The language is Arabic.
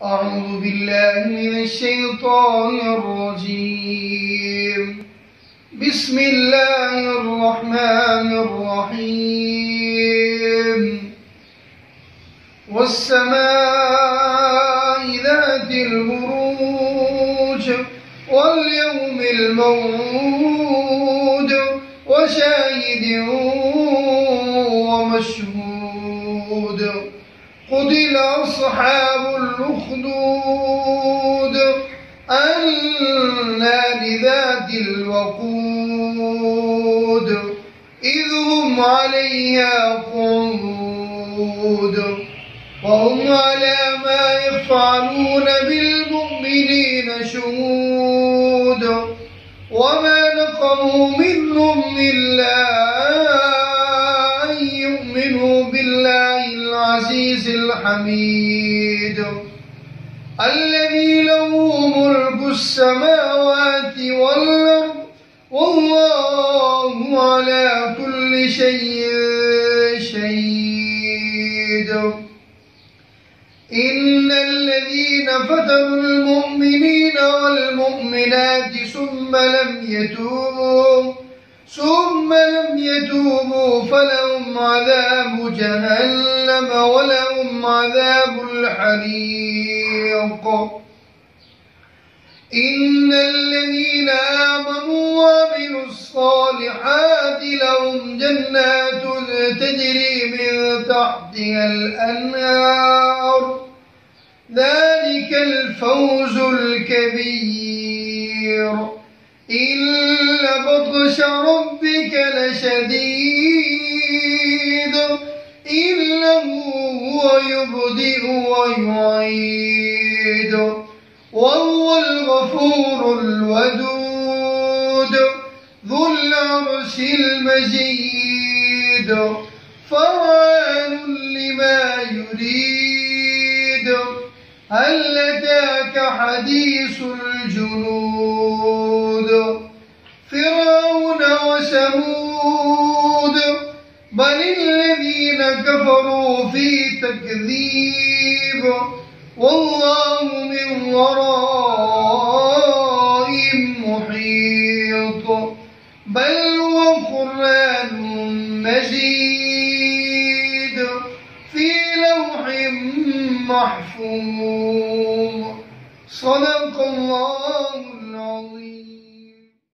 أعوذ بالله من الشيطان الرجيم. بسم الله الرحمن الرحيم. والسماء ذات البروج واليوم الموعود وشاهد ومشهود. قتل أصحاب الأخدود النار ذات الوقود إذ هم عليها قعود وهم على ما يفعلون بالمؤمنين شهود. وما نقموا منهم إلا أن يؤمنوا بالله العزيز الحميد الذي له ملك السماوات والأرض والله على كل شيء شهيد. إن الذين فتنوا المؤمنين والمؤمنات ثم لم يتوبوا فلهم عذاب جهنم ولهم عذاب الحريق. إن الذين آمنوا وعملوا الصالحات لهم جنات تجري من تحتها الأنهار ذلك الفوز الكبير. إن بطش ربك لشديد إنه هو يبدئ ويعيد وهو الغفور الودود ذو العرش المجيد فعال لما يريد. هل أتاك حديث الجنود فرعون وثمود بل الذين كفروا في تكذيب والله من ورائهم محيط بل هو قرآن مجيد